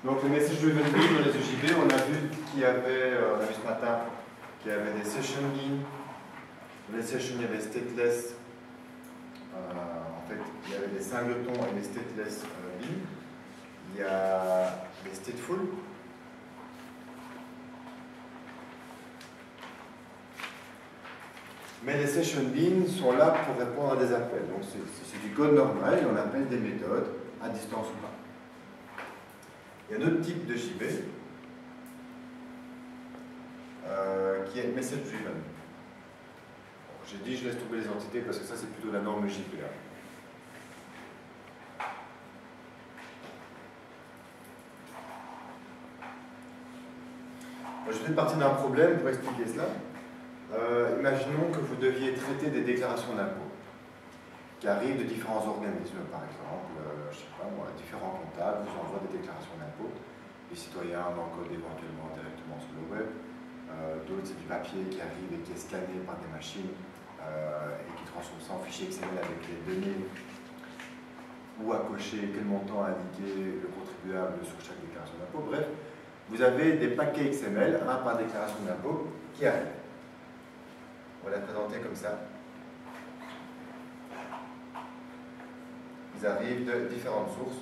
Donc le message driven bean dans les EJB, on a vu qu'il y avait, on a vu ce matin, qu'il y avait des session bean. Dans les sessions, il y avait stateless. En fait, il y avait des singletons et des stateless bean. Il y a des stateful. Mais les session beans sont là pour répondre à des appels. Donc c'est du code normal, et on appelle des méthodes, à distance ou pas. Il y a un autre type de JB qui est message driven. Bon, j'ai dit je laisse tomber les entités parce que ça c'est plutôt la norme JB. Je vais partir d'un problème pour expliquer cela. Imaginons que vous deviez traiter des déclarations d'impôts qui arrivent de différents organismes, par exemple, je sais pas moi, différents comptables vous envoient des déclarations d'impôts. Les citoyens l'encodent éventuellement directement sur le web. D'autres, c'est du papier qui arrive et qui est scanné par des machines et qui transforme ça en fichier XML avec les données ou à cocher quel montant a indiqué le contribuable sur chaque déclaration d'impôt. Bref, vous avez des paquets XML, un par déclaration d'impôt, qui arrivent. On va la présenter comme ça. Ils arrivent de différentes sources.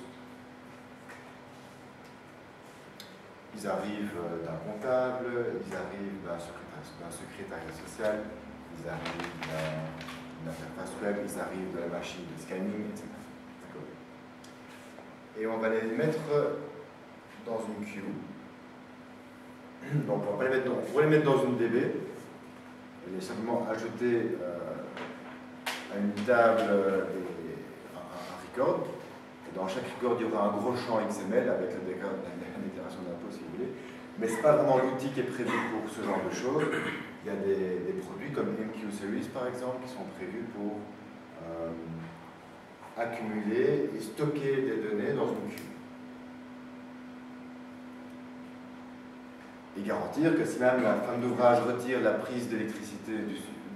Ils arrivent d'un comptable, ils arrivent d'un secrétariat social, ils arrivent d'une interface web, ils arrivent de la machine de scanning, etc. Et on va les mettre dans une queue. Donc on va les mettre dans une DB. Et les simplement ajouter à une table un record. Et dans chaque record, il y aura un gros champ XML avec la déclaration d'impôt si vous voulez. Mais ce n'est pas vraiment l'outil qui est prévu pour ce genre de choses. Il y a des produits comme MQ Series par exemple qui sont prévus pour accumuler et stocker des données dans une queue. Et garantir que si même la femme d'ouvrage retire la prise d'électricité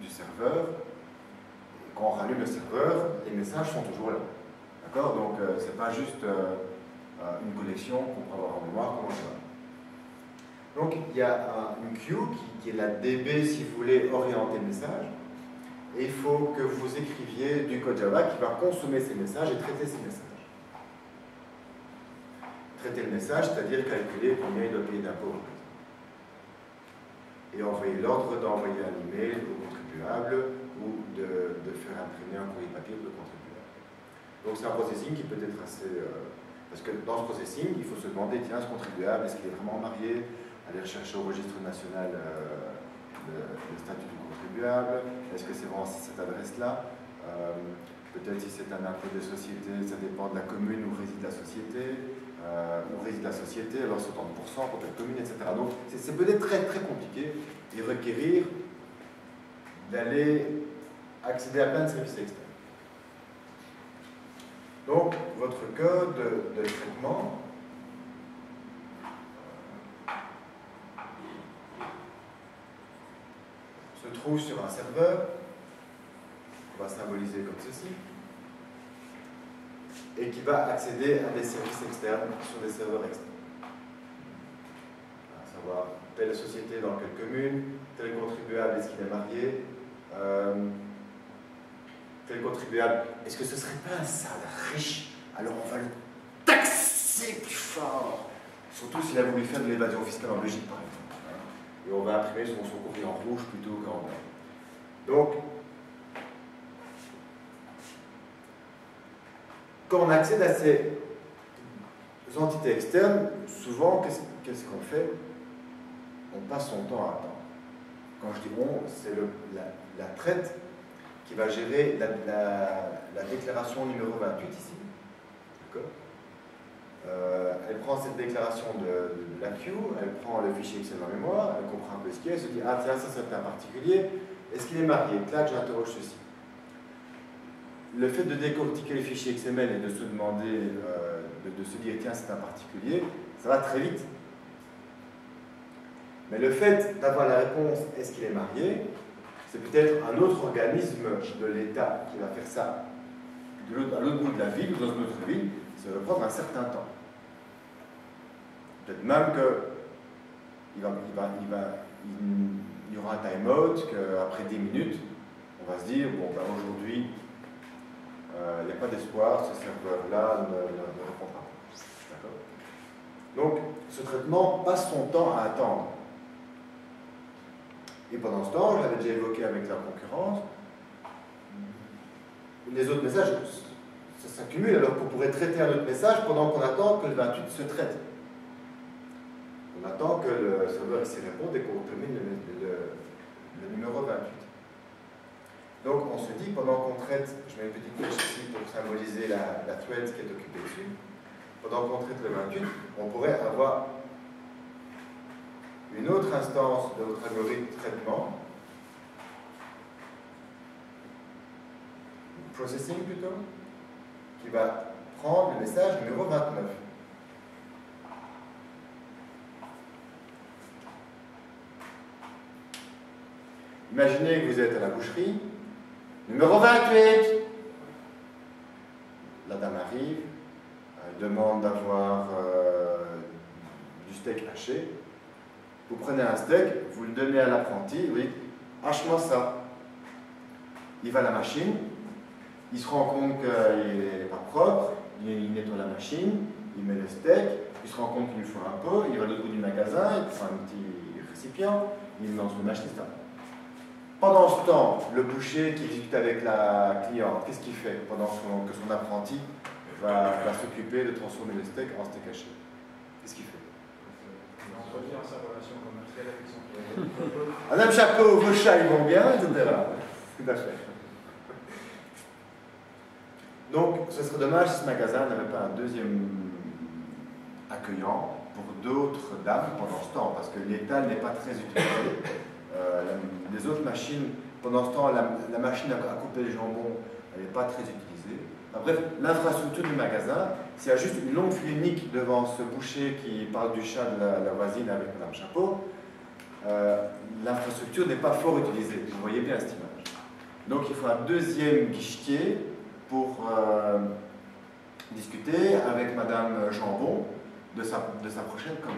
du serveur, quand on rallume le serveur, les messages sont toujours là. D'accord? Donc, ce n'est pas juste une collection qu'on peut avoir en mémoire comme ça. Donc, il y a une queue qui est la DB, si vous voulez, orienter le message. Et il faut que vous écriviez du code Java qui va consommer ces messages et traiter ces messages. Traiter le message, c'est-à-dire calculer combien il doit payer d'impôts. Et envoyer l'ordre d'envoyer un email au contribuable ou de faire imprimer un courrier papier pour le contribuable. Donc c'est un processing qui peut être assez... parce que dans ce processing, il faut se demander, tiens, ce contribuable, est-ce qu'il est vraiment marié? Aller rechercher au registre national le statut du contribuable. Est-ce que c'est vraiment cette adresse-là? Peut-être si c'est un impôt des sociétés, ça dépend de la commune où réside la société. Où réside la société, alors 70% pour telle commune, etc. Donc c'est peut-être très très compliqué et requérir d'aller accéder à plein de services externes. Donc votre code de traitement se trouve sur un serveur qu'on va symboliser comme ceci, et qui va accéder à des services externes sur des serveurs externes. À savoir, telle société dans quelle commune, tel contribuable, est-ce qu'il est marié, tel contribuable, est-ce que ce ne serait pas un sale riche? Alors on va le taxer plus fort. Surtout s'il a voulu faire de l'évasion fiscale en Belgique, par exemple. Et on va imprimer son courrier en rouge plutôt qu'en blanc. Donc, quand on accède à ces entités externes, souvent, qu'est-ce qu'on fait? On passe son temps à attendre. Quand je dis on, c'est la traite qui va gérer la déclaration numéro 28 ici. D'accord? Elle prend cette déclaration de la queue, elle prend le fichier Excel en mémoire, elle comprend un peu ce qu'il y a, elle se dit, ah tiens, ça c'est un particulier, est-ce qu'il est marié? Clac, j'interroge ceci. Le fait de décortiquer les fichiers XML et de se demander, de se dire, tiens, c'est un particulier, ça va très vite. Mais le fait d'avoir la réponse, est-ce qu'il est marié, c'est peut-être un autre organisme de l'État qui va faire ça à l'autre bout de la ville ou dans une autre ville, ça va prendre un certain temps. Peut-être même qu'il y aura un time-out, qu'après 10 minutes, on va se dire, bon, ben aujourd'hui, il n'y a pas d'espoir, ce serveur-là ne répondra pas. Donc, ce traitement passe son temps à attendre. Et pendant ce temps, je l'avais déjà évoqué avec la concurrence, les autres messages, ça s'accumule, alors qu'on pourrait traiter un autre message pendant qu'on attend que le 28 se traite. On attend que le serveur ici réponde et qu'on termine le numéro 28. Donc on se dit, pendant qu'on traite, je mets une petite flèche ici pour symboliser la thread qui est occupée dessus, pendant qu'on traite le 28, on pourrait avoir une autre instance de votre algorithme de traitement, processing plutôt, qui va prendre le message numéro 29. Imaginez que vous êtes à la boucherie, numéro 28. La dame arrive, elle demande d'avoir du steak haché. Vous prenez un steak, vous le donnez à l'apprenti, oui, hache-moi ça. Il va à la machine, il se rend compte qu'il n'est pas propre, il nettoie la machine, il met le steak, il se rend compte qu'il lui faut un pot, il va à l'autre bout du magasin, il prend un petit récipient, il lance le machine, etc. Pendant ce temps, le boucher qui discute avec la cliente, qu'est-ce qu'il fait pendant que son apprenti va s'occuper de transformer le steak en steak haché? Qu'est-ce qu'il fait? Il entretient sa relation commerciale avec son client. Madame Chapeau, vos chats ils vont bien, etc. Tout à fait. Donc, ce serait dommage si ce magasin n'avait pas un deuxième accueillant pour d'autres dames pendant ce temps, parce que l'étal n'est pas très utilisé. Les autres machines, pendant ce temps, la machine à couper le jambon, elle n'est pas très utilisée. Enfin, bref, l'infrastructure du magasin, s'il y a juste une longue file unique devant ce boucher qui parle du chat de la voisine avec Madame Chapeau, l'infrastructure n'est pas fort utilisée. Vous voyez bien cette image. Donc il faut un deuxième guichetier pour discuter avec Madame Jambon de sa prochaine commande.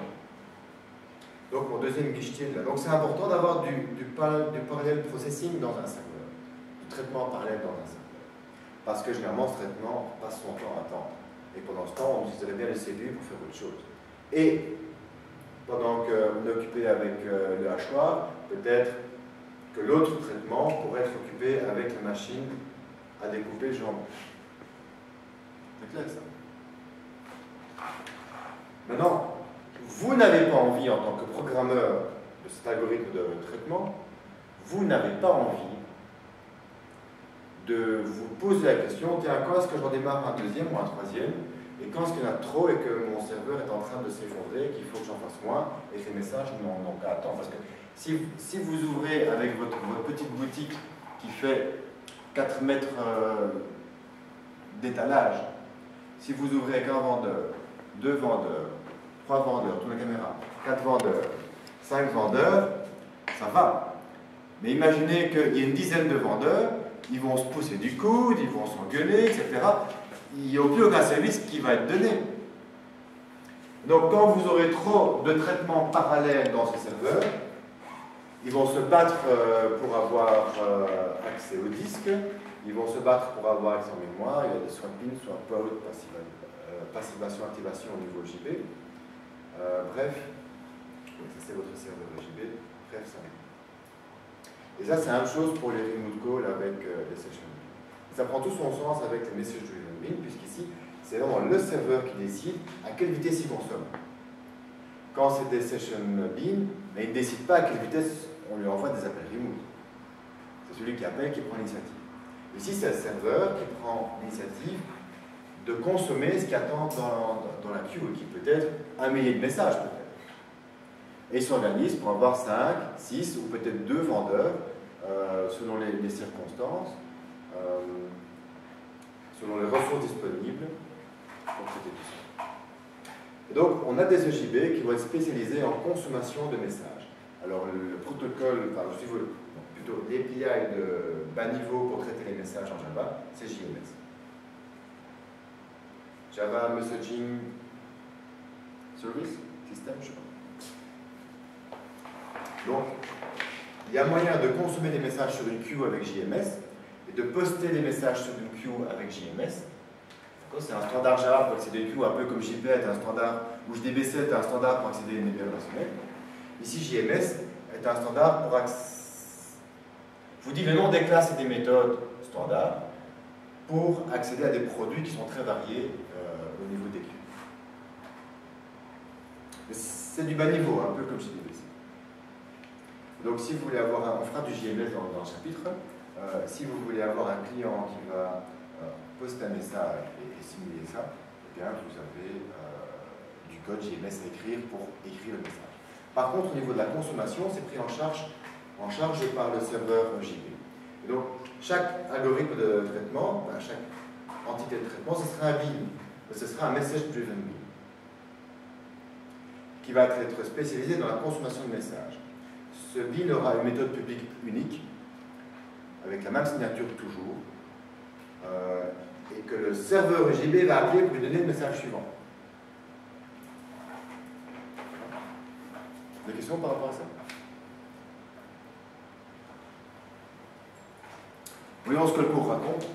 Donc mon deuxième guichetier là. Donc c'est important d'avoir du parallel processing dans un serveur, du traitement parallèle dans un serveur. Parce que généralement ce traitement passe son temps à attendre. Et pendant ce temps, on utiliserait bien le CPU pour faire autre chose. Et pendant qu'on est occupé avec le hachoir, peut-être que l'autre traitement pourrait être occupé avec la machine à découper le jambon. C'est clair ça? Maintenant, vous n'avez pas envie, en tant que programmeur de cet algorithme de traitement, vous n'avez pas envie de vous poser la question, tiens, quand est-ce que j'en démarre un deuxième ou un troisième, et quand est-ce qu'il y en a trop et que mon serveur est en train de s'effondrer, qu'il faut que j'en fasse moins, et que les messages n'ont qu'à attendre. Parce que si vous ouvrez avec votre petite boutique qui fait 4 mètres d'étalage, si vous ouvrez avec un vendeur, 2 vendeurs, 3 vendeurs, tourne la caméra, 4 vendeurs, 5 vendeurs, ça va. Mais imaginez qu'il y ait une dizaine de vendeurs, ils vont se pousser du coude, ils vont s'engueuler, etc. Il n'y a plus aucun service qui va être donné. Donc quand vous aurez trop de traitements parallèles dans ces serveurs, ils vont se battre pour avoir accès au disque, ils vont se battre pour avoir accès en mémoire, il y a des soit PIN, soit POUT, passivation-activation au niveau JB. Bref, ça c'est votre serveur JB, bref, ça. Et ça c'est la même chose pour les remote calls avec les session beans. Ça prend tout son sens avec les message driven beans, puisqu'ici c'est vraiment le serveur qui décide à quelle vitesse il consomme. Quand c'est des session beans, mais il ne décide pas à quelle vitesse on lui envoie des appels remote. C'est celui qui appelle qui prend l'initiative. Ici c'est le serveur qui prend l'initiative de consommer ce qui attend dans la queue, qui peut être 1 millier de messages peut-être. Et il s'organise pour avoir 5, 6 ou peut-être 2 vendeurs selon les circonstances, selon les ressources disponibles pour traiter tout ça. Et donc on a des EJB qui vont être spécialisés en consommation de messages. Alors le protocole, enfin plutôt l'API de bas niveau pour traiter les messages en Java, c'est JMS. Java Messaging Service. système, je sais pas. Donc, il y a moyen de consommer des messages sur une queue avec JMS et de poster des messages sur une queue avec JMS. C'est un standard Java pour accéder à une queue, un peu comme JP est un standard, ou JDBC est un standard pour accéder à une API relationnelle. Ici, JMS est un standard pour je vous dis le nom des classes et des méthodes standards pour accéder à des produits qui sont très variés au niveau des queues. C'est du bas niveau, un peu comme JDBC. Donc si vous voulez avoir on fera du JMS dans le chapitre, si vous voulez avoir un client qui va poster un message et simuler ça, eh bien vous avez du code JMS à écrire pour écrire le message. Par contre, au niveau de la consommation, c'est pris en charge par le serveur JP. Et donc, chaque algorithme de traitement, chaque entité de traitement, ce sera un bean, ce sera un message-driven bean, qui va être spécialisé dans la consommation de messages. Ce bean aura une méthode publique unique, avec la même signature toujours, et que le serveur JB va appeler pour lui donner le message suivant. Des questions par rapport à ça? Voyons ce que le cours raconte.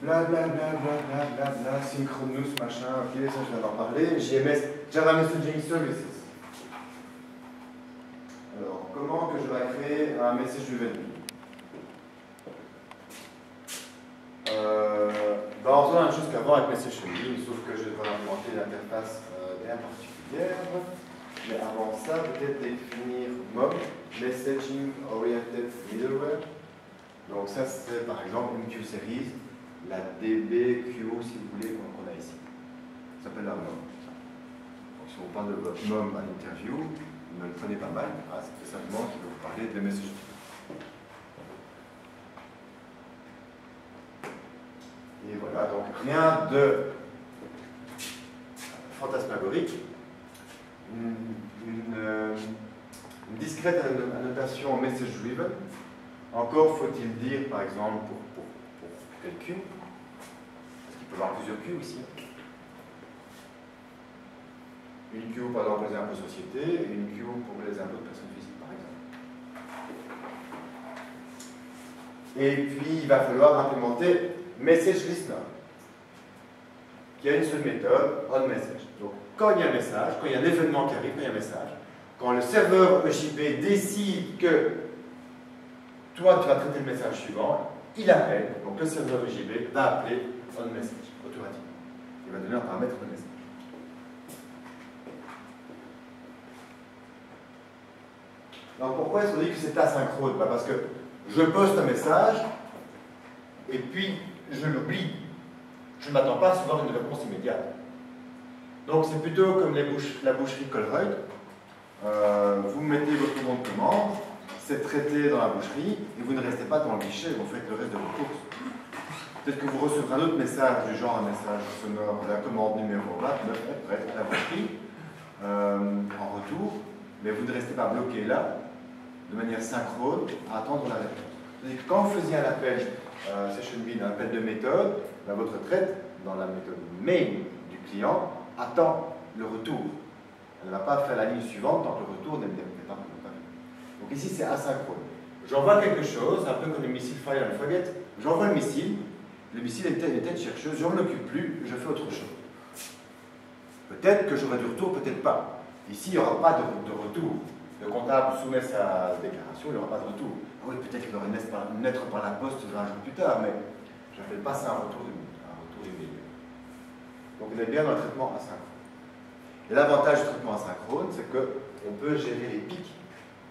Blablabla, synchronous, machin, ok, ça je viens d'en parler. JMS, Java Messaging Services. Alors, comment que je vais créer un message driven bean? On faisant la même chose qu'avant avec Message Bean, sauf que je vais implémenter l'interface bien particulière. Mais avant ça, peut-être définir MOM, Messaging Oriented Middleware. Donc ça, c'est par exemple une queue series, la DB queue, si vous voulez, qu'on a ici. Ça s'appelle la MOM. Donc si on parle de votre MOM à l'interview, vous me le prenez pas mal. C'est simplement qu'il va vous parler de Message Bean. Et voilà, donc rien de fantasmagorique. Une discrète annotation message driven. Encore faut-il dire, par exemple, pour quelle queue, parce qu'il peut y avoir plusieurs queues ici. Une queue, par exemple, pour les impôts sociétés, et une queue pour les impôts de personnes physiques, par exemple. Et puis, il va falloir implémenter Message Listener, qui a une seule méthode, onMessage. Donc, quand il y a un message, quand il y a un événement qui arrive, quand il y a un message, quand le serveur EJP décide que toi, tu vas traiter le message suivant, il appelle, donc le serveur EJP va appeler onMessage automatiquement. Il va donner un paramètre onMessage. Alors, pourquoi est-ce qu'on dit que c'est asynchrone? Parce que je poste un message, et puis je l'oublie. Je ne m'attends pas à recevoir une réponse immédiate. Donc c'est plutôt comme la boucherie Colruyt. Vous mettez votre nom de commande, c'est traité dans la boucherie, et vous ne restez pas dans le guichet, vous faites le reste de vos courses. Peut-être que vous recevrez un autre message, du genre un message sonore, la commande numéro 29 est prête à la boucherie, en retour, mais vous ne restez pas bloqué là, de manière synchrone, à attendre la réponse. C'est-à-dire que quand vous faisiez un appel Session Bean, un appel de méthode, votre thread, dans la méthode main du client, attend le retour. Elle ne va pas faire la ligne suivante tant que le retour n'est pas vu. Donc ici, c'est asynchrone. J'envoie quelque chose, un peu comme le missile Fire and Forget. J'envoie le missile est tête chercheuse, je ne m'en occupe plus, je fais autre chose. Peut-être que j'aurai du retour, peut-être pas. Ici, il n'y aura pas de retour. Le comptable soumet sa déclaration, il n'y aura pas de retour. Ah oui, peut-être qu'il aurait une lettre par la poste 20 jours plus tard, mais je n'appelle pas ça un retour immédiat. Donc on est bien dans le traitement asynchrone. Et l'avantage du traitement asynchrone, c'est qu'on peut gérer les pics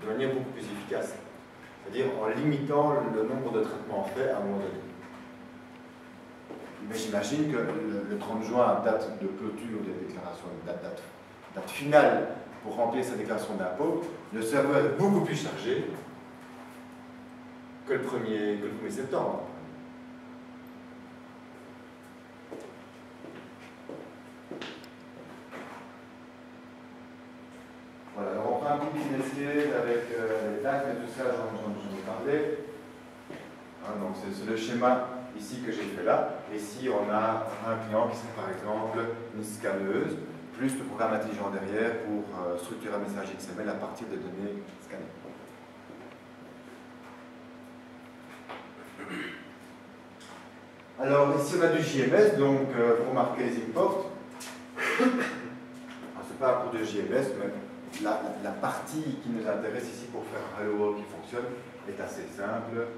de manière beaucoup plus efficace. C'est-à-dire en limitant le nombre de traitements faits à un moment donné. Mais j'imagine que le 30 juin, date de clôture des déclarations, date finale pour remplir sa déclaration d'impôt, le serveur est beaucoup plus chargé que le 1er septembre. Voilà, alors on prend un petit business case avec les taxes et tout ça, j'en ai parlé. Hein, donc c'est le schéma ici que j'ai fait là. Ici, on a un client qui serait par exemple une scanneuse, plus le programme intelligent derrière pour structurer un message XML à partir des données scannées. Alors ici on a du JMS, donc vous remarquez les imports. Ce n'est pas un cours de JMS, mais la partie qui nous intéresse ici pour faire un Hello World qui fonctionne est assez simple.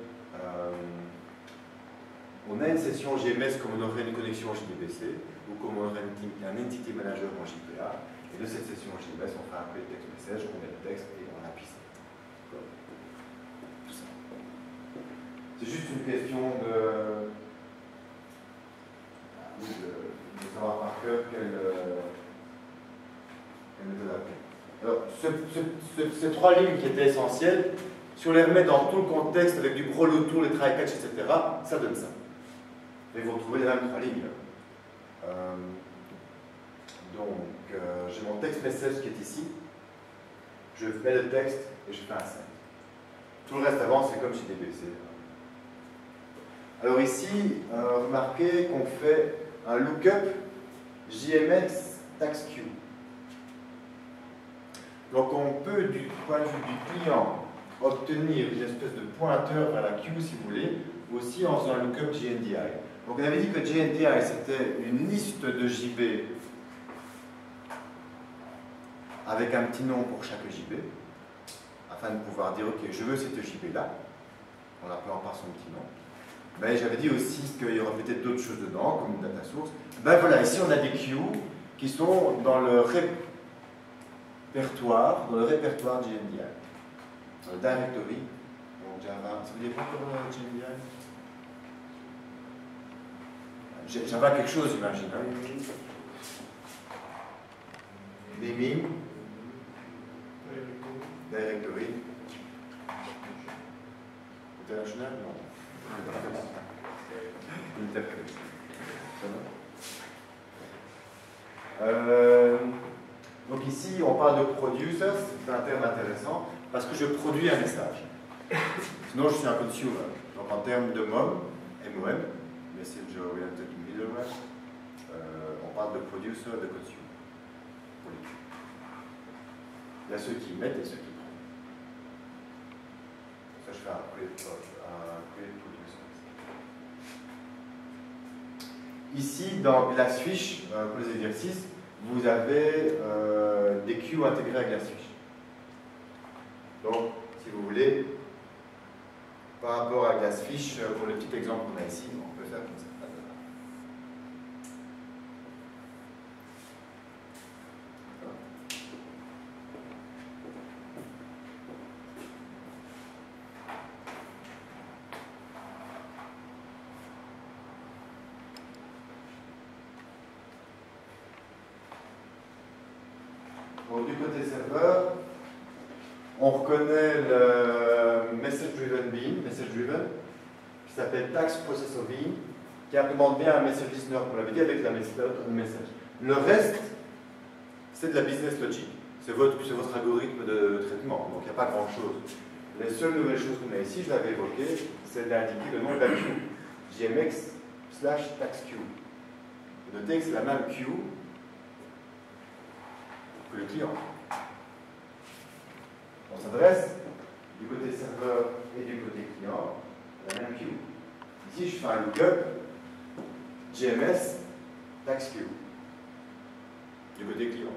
On a une session JMS comme on aurait une connexion JDBC ou comme on aurait un Entity Manager en JPA. Et de cette session JMS, on fait appeler text message, on met le texte et on appuie ça. Tout ça. C'est juste une question de savoir par cœur quelle méthode appeler. Alors, ces trois lignes qui étaient essentielles, si on les remet dans tout le contexte avec du brawl autour, les try catch, etc., ça donne ça. Et vous retrouvez les mêmes trois lignes. J'ai mon text message qui est ici. Je mets le texte et je fais un send. Tout le reste avant, c'est comme chez DBC. Alors ici, remarquez qu'on fait un lookup JMX taxQ. Donc on peut, du point de vue du client, obtenir une espèce de pointeur vers la queue, si vous voulez, aussi en faisant un lookup JNDI. Donc on avait dit que JNDI, c'était une liste de JB avec un petit nom pour chaque JB, afin de pouvoir dire, ok, je veux cette JB-là, en l'appelant par son petit nom. Ben, j'avais dit aussi qu'il y aurait peut-être d'autres choses dedans, comme une data source. Ben voilà, ici on a des queues qui sont dans le répertoire, JNDI, dans le directory, donc Java. Ça veut dire quoi pour JNDI? Java quelque chose, j'imagine. Naming, directory, international, non. Interface. Donc ici, on parle de producer, c'est un terme intéressant, parce que je produis un message. Sinon, je suis un consumer. Donc en termes de MOM, Message Oriented Middleware, on parle de producer et de consumer. Il y a ceux qui mettent et ceux qui prennent. Ça, je fais un create producer. Ici, dans Glassfish, pour les exercices, vous avez des queues intégrées à Glassfish. Donc, si vous voulez, par rapport à Glassfish, pour le petit exemple qu'on a ici, on peut faire comme ça. Donc, du côté serveur, on reconnaît le message driven bean, qui s'appelle tax processor bean, qui implémente bien un message listener, comme on l'avait dit, avec la méthode message. Le reste, c'est de la business logic. C'est votre algorithme de traitement, donc il n'y a pas grand-chose. Les seules nouvelles choses qu'on a ici, je l'avais évoqué, c'est d'indiquer le nom de la queue, JMX/taxQ. Notez que c'est la même queue que le client. On s'adresse du côté serveur et du côté client à la même queue. Ici, je fais un lookup JMS taxQ du côté client.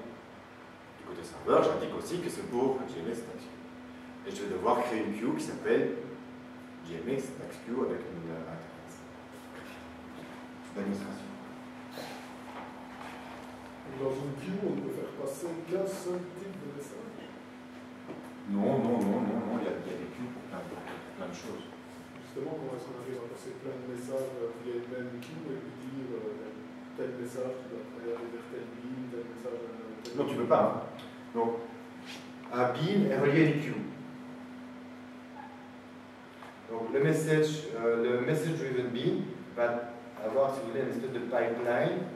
Du côté serveur, j'indique aussi que c'est pour JMS taxQ. Et je vais devoir créer une queue qui s'appelle JMX taxQ avec une interface d'administration. Dans une queue, on peut faire passer qu'un seul type de message. Non, il y a des queues pour plein de choses. Justement, comment est-ce qu'on arrive à passer plein de messages via une même queue et puis dire tel message, tu dois aller vers telle ligne, tel message. Non, tu ne peux pas. Hein. Donc, un bean est relié à une queue. Donc, le message driven bean va avoir, si vous voulez, une espèce de pipeline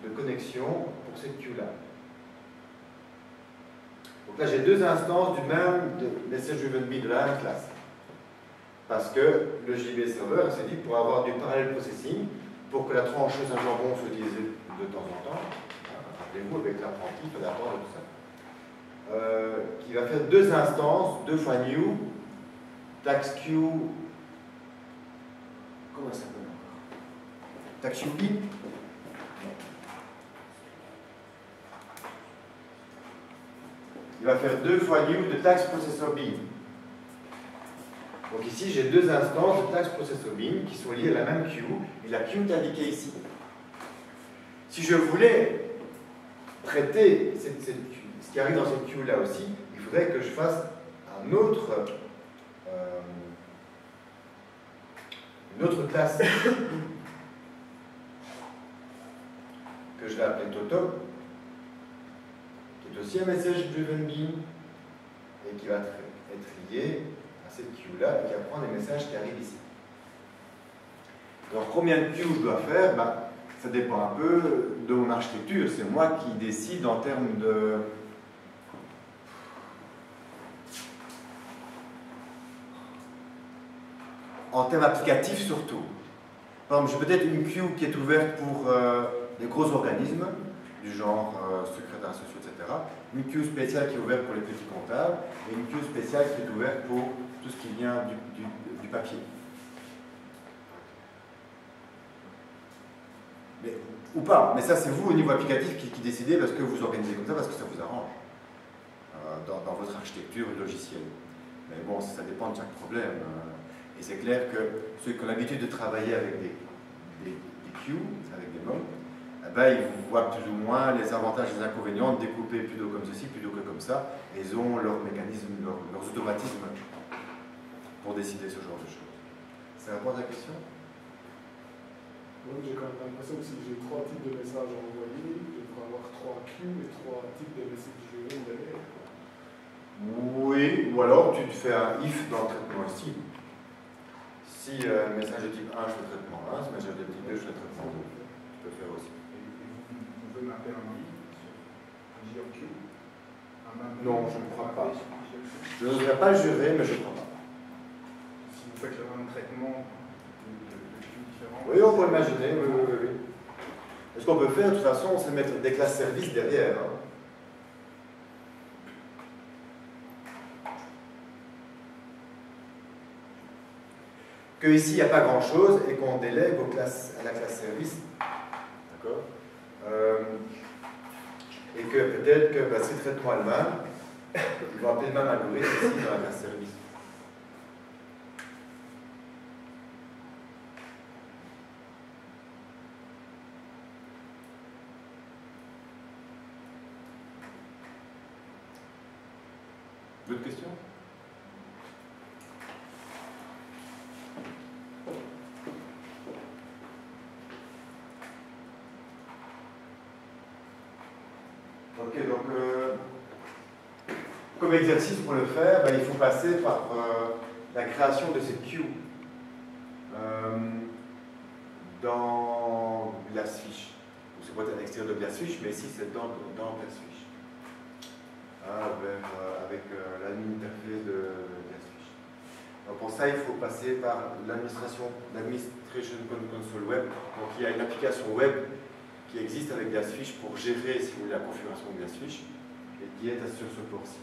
de connexion pour cette queue-là. Donc là, j'ai deux instances du même message driven bean de la même classe. Parce que le JB serveur s'est dit pour avoir du parallel processing, pour que la trancheuse à jambon soit utilisée de temps en temps, rappelez-vous avec l'apprenti, il fallait apprendre tout ça, qui va faire deux instances, 2 fois new, tax Q, comment ça s'appelle encore? Tax QB. Il va faire 2 fois new de tax processor bin. Donc ici, j'ai deux instances de tax processor bin qui sont liées à la même queue, et la queue est indiquée ici. Si je voulais traiter ce qui arrive dans cette queue là aussi, il faudrait que je fasse une autre classe que je vais appeler Toto, qui est aussi un message driven bin et qui va être lié à cette queue là et qui va prendre les messages qui arrivent ici. Alors combien de queues je dois faire? Ça dépend un peu de mon architecture, c'est moi qui décide en termes de... En termes applicatifs surtout. Par exemple, j'ai peut-être une queue qui est ouverte pour les gros organismes, du genre secrétaires sociaux, etc. Une queue spéciale qui est ouverte pour les petits comptables, et une queue spéciale qui est ouverte pour tout ce qui vient du papier. Ou pas, mais ça c'est vous au niveau applicatif qui décidez parce que vous organisez comme ça, parce que ça vous arrange dans votre architecture logicielle. Mais bon, ça dépend de chaque problème. Et c'est clair que ceux qui ont l'habitude de travailler avec des queues, avec des modes, ils voient plus ou moins les avantages et les inconvénients de découper plutôt comme ceci, plutôt que comme ça. Et ils ont leurs mécanismes, leurs automatismes pour décider ce genre de choses. Ça répond à la question? Oui, j'ai quand même l'impression que si j'ai 3 types de messages à envoyer, je devrais avoir 3 queues et 3 types de messages derrière. Oui, ou alors tu te fais un if dans le traitement ici. Si message de type 1, je fais traitement 1, si message de type 2, je fais traitement 2. Tu peux faire aussi. Vous pouvez mapper un if sur un queue? Non, je ne crois pas. Je n'oserais pas jurer, mais je ne crois pas. Si vous faites le même traitement, oui, on peut imaginer, oui. Ce qu'on peut faire, de toute façon, c'est mettre des classes services derrière. Que ici, il n'y a pas grand-chose et qu'on délègue à la classe service. D'accord? Et que peut-être que si le traitement est le même, ils vont appeler le même algorithme ici dans la classe service. D'autres questions? Ok, donc comme exercice pour le faire, il faut passer par la création de cette queue dans Glassfish. C'est peut-être à l'extérieur de Glassfish, mais ici c'est dans Glassfish. Avec l'interface de Glassfish. Donc pour ça, il faut passer par l'administration console web. Donc il y a une application web qui existe avec Glassfish pour gérer, si vous voulez, la configuration de Glassfish et qui est sur ce port-ci.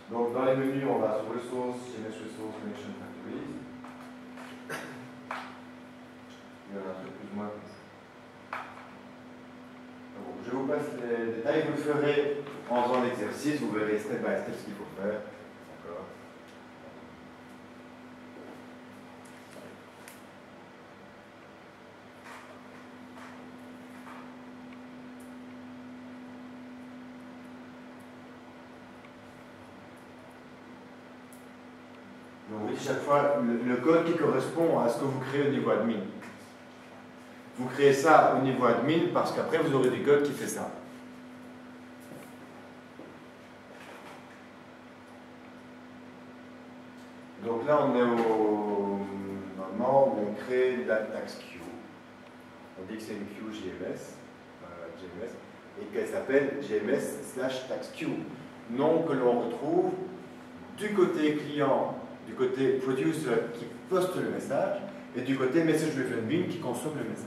Donc dans les menus, on va sur Resource, CMS Resource, Connection Factories. Il y en a un truc plus ou moins comme ça. Bon, je vous passe les détails, vous le ferez en faisant l'exercice, vous verrez step by step ce qu'il faut faire. D'accord. Donc vous dites chaque fois le code qui correspond à ce que vous créez au niveau admin. Vous créez ça au niveau admin parce qu'après vous aurez du code qui fait ça. Donc là on est au moment où on crée la tax queue. On dit que c'est une queue JMS. et qu'elle s'appelle GMS/TaxQ. Nom que l'on retrouve du côté client, du côté producer qui poste le message, et du côté message driven bin qui consomme le message.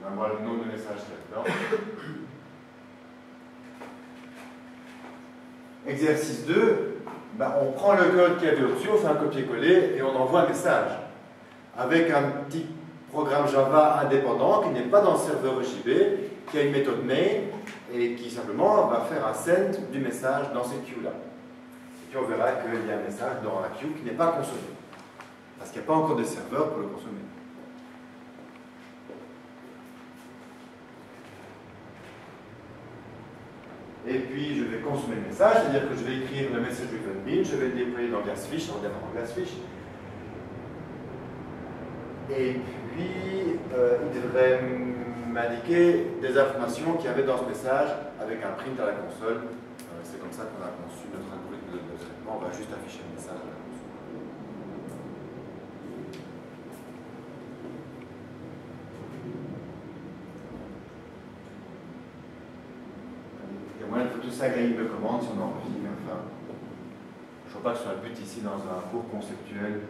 On voit le nom du message là-dedans. Exercice 2, on prend le code qu'il y avait au-dessus, on fait un copier-coller et on envoie un message avec un petit programme Java indépendant qui n'est pas dans le serveur JB, qui a une méthode main et qui simplement va faire un send du message dans cette queue-là. Et puis on verra qu'il y a un message dans la queue qui n'est pas consommé, parce qu'il n'y a pas encore de serveur pour le consommer. Et puis je vais consommer le message, c'est-à-dire que je vais écrire le message driven bin, je vais le déployer dans Glassfish, on démarre en Glassfish. Et puis il devrait m'indiquer des informations qu'il y avait dans ce message avec un print à la console. C'est comme ça qu'on a conçu notre algorithme de traitement, on va juste afficher le message à la console. Il faut tout ça grille de commande si on a envie. Enfin, je ne vois pas que ce soit le but ici dans un cours conceptuel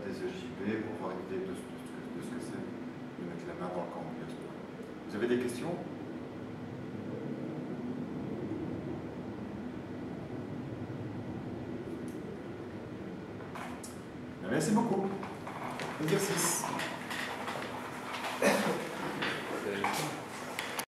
des EJB pour avoir une idée de ce que c'est de mettre la main dans le cambouis. Vous avez des questions? Merci beaucoup. Exercice.